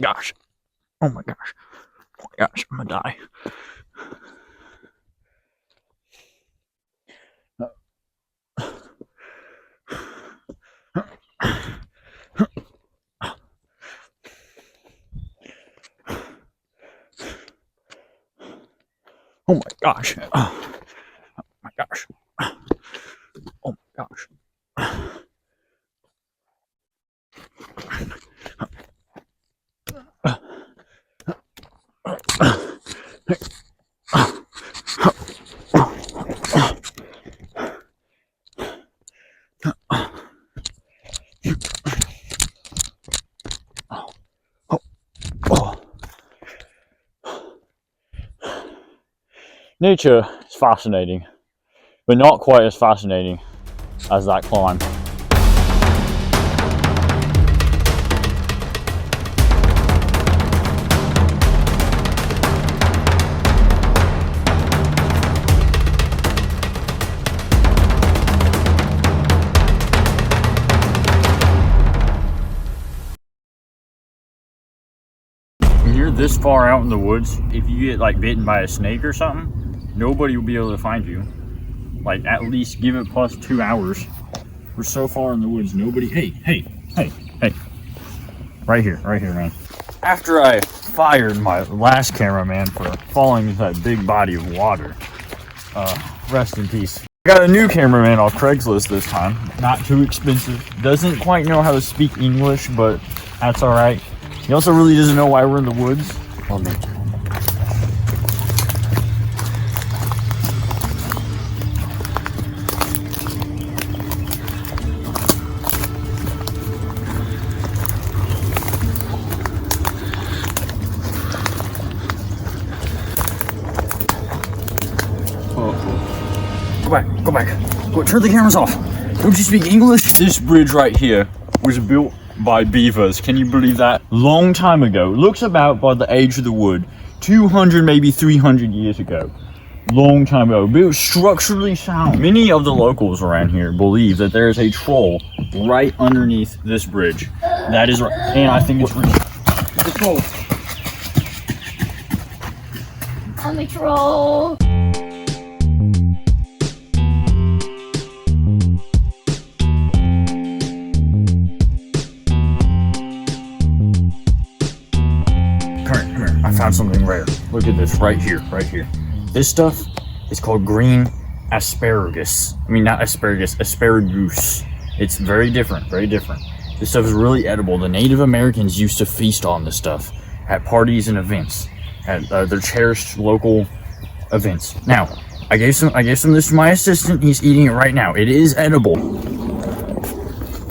gosh. Oh my gosh. Oh my gosh. I'm gonna die. Oh my gosh. Oh my gosh. Oh my gosh. Nature is fascinating, but not quite as fascinating as that climb. When you're this far out in the woods, if you get like bitten by a snake or something, nobody will be able to find you. Like, at least give it plus 2 hours. We're so far in the woods, nobody. Hey. Right here, man. After I fired my last cameraman for falling into that big body of water, rest in peace. I got a new cameraman off Craigslist this time. Not too expensive. Doesn't quite know how to speak English, but that's alright. He also really doesn't know why we're in the woods. Oh, man. Go back. Go, turn the cameras off. Don't you speak English? This bridge right here was built by beavers. Can you believe that? Long time ago. Looks about by the age of the wood. 200, maybe 300 years ago. Long time ago. Built structurally sound. Many of the locals around here believe that there is a troll right underneath this bridge. That is right. And I think it's real. It's a troll. I'm a troll. Come here. I found something rare. Look at this right here. This stuff is called green asparagus. I mean, not asparagus, asparagus. It's very different. This stuff is really edible. The Native Americans used to feast on this stuff at parties and events, at their cherished local events. Now, I gave some of this to my assistant. He's eating it right now. It is edible.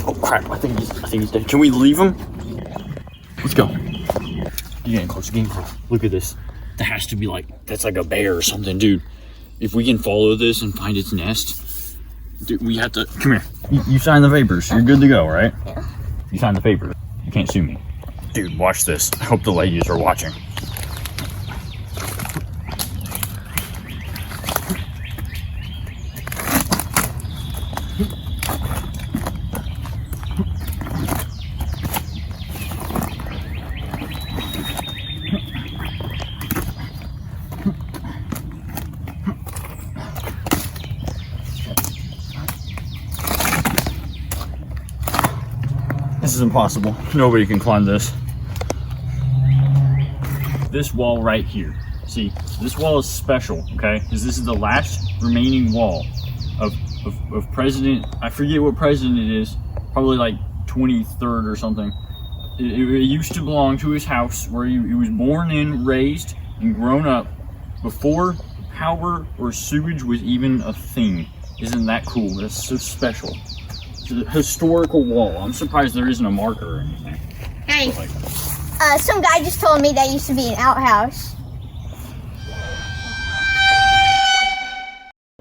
Oh crap! I think he's dead. Can we leave him? Let's go. You're getting close. Look at this. That has to be that's like a bear or something, dude. If we can follow this and find its nest, dude, we have to. Come here. You signed the papers. You're good to go, right? Yeah. You signed the papers. You can't sue me. Dude, watch this. I hope the ladies are watching. This is impossible. Nobody can climb this. This wall right here. See, this wall is special, okay? Because this is the last remaining wall of President, I forget what president it is, probably like 23rd or something. It used to belong to his house where he was born in, raised, and grown up before power or sewage was even a thing. Isn't that cool? That's so special. It's a historical wall. I'm surprised there isn't a marker or anything. Hey, some guy just told me that used to be an outhouse.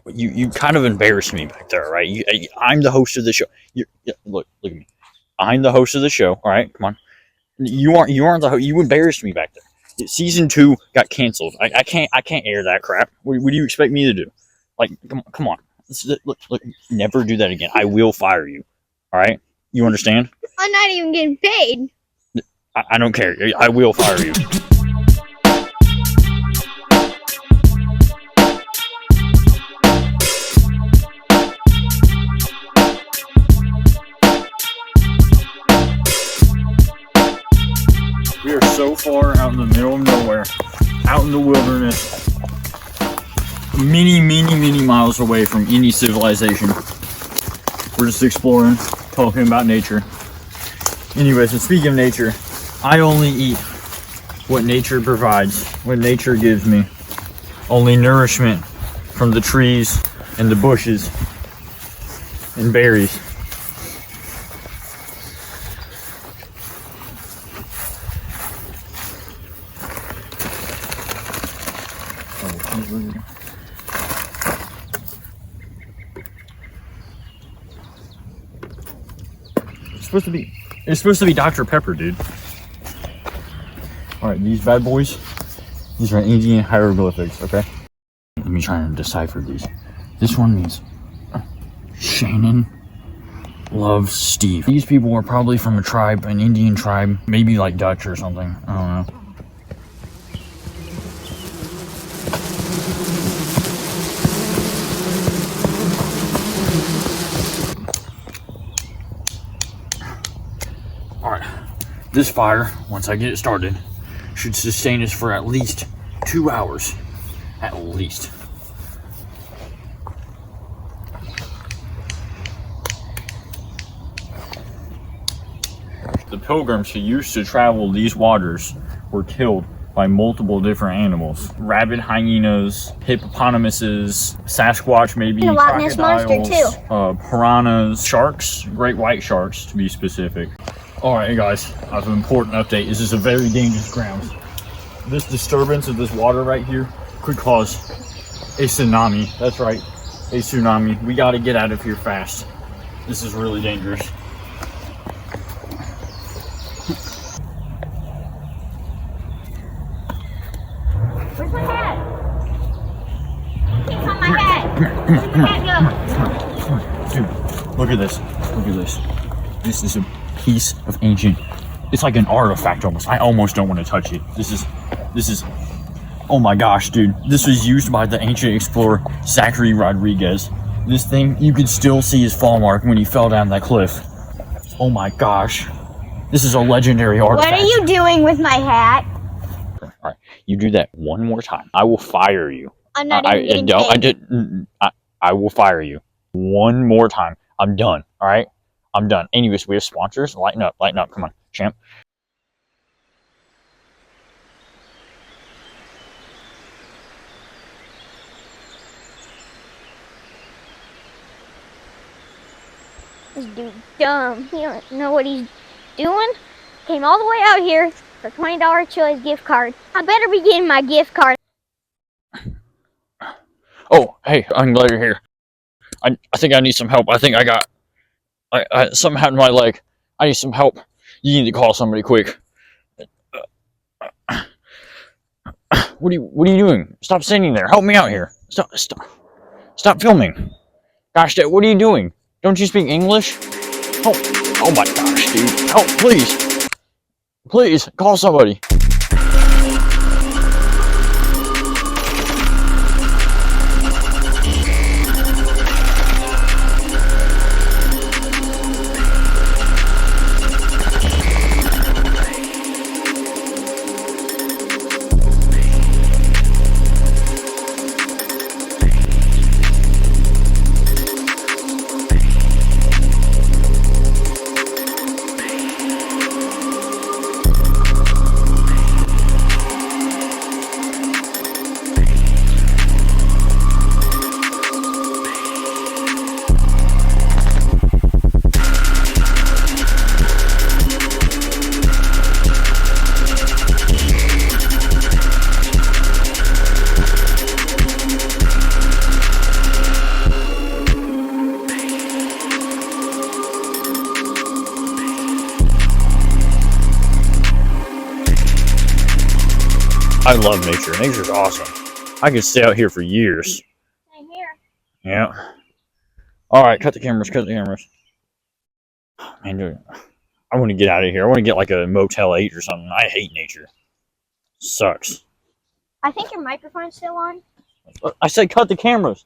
You kind of embarrassed me back there, right? I'm the host of the show. Look at me. I'm the host of the show. All right, come on. You aren't the host. You embarrassed me back there. Season 2 got canceled. I can't air that crap. What do you expect me to do? Like, come on. Look, never do that again. I will fire you. All right? You understand? I'm not even getting paid. I don't care. I will fire you. We are so far out in the middle of nowhere, out in the wilderness, many miles away from any civilization. We're just exploring, talking about nature. Anyways, and speaking of nature, I only eat what nature provides, what nature gives me. Only nourishment from the trees and the bushes and berries. It's supposed to be Dr. Pepper, dude. Alright, these bad boys, these are Indian hieroglyphics, okay? Let me try and decipher these. This one means Shannon loves Steve. These people are probably from a tribe, an Indian tribe, maybe like Dutch or something. I don't know. Alright, this fire, once I get it started, should sustain us for at least 2 hours. At least. The pilgrims who used to travel these waters were killed by multiple different animals. Rabid hyenas, hippopotamuses, Sasquatch maybe, and a Loch Ness monster too. Piranhas, sharks, great white sharks to be specific. Alright guys, I have an important update. This is a very dangerous ground. This disturbance of this water right here could cause a tsunami. That's right, a tsunami. We gotta get out of here fast. This is really dangerous. Where's my hat? Can't find my hat. Where'd the hat go? Dude, look at this. Look at this. This is a piece of ancient. It's like an artifact almost. I almost don't want to touch it. This is. Oh my gosh, dude. This was used by the ancient explorer Zachary Rodriguez. This thing, you could still see his fall mark when he fell down that cliff. Oh my gosh. This is a legendary artifact. What are you doing with my hat? Alright, you do that one more time. I will fire you. I'm not even getting paid. I will fire you. One more time. I'm done. Alright? I'm done. Anyways, we have sponsors. Lighten up. Come on, champ. This dude's dumb. He don't know what he's doing. Came all the way out here for $20 Chili's gift card. I better be getting my gift card. Oh, hey, I'm glad you're here. I think I need some help. I think I got something happened to my leg. I need some help. You need to call somebody quick. What are you doing? Stop standing there. Help me out here. Stop filming. Gosh, Dad, what are you doing? Don't you speak English? Oh my gosh, dude. Help, please. Please, call somebody. I love nature. Nature's awesome. I could stay out here for years. Same here. Yeah. Alright, cut the cameras. Man, dude. I want to get out of here. I want to get like a Motel 8 or something. I hate nature. Sucks. I think your microphone's still on. I said cut the cameras.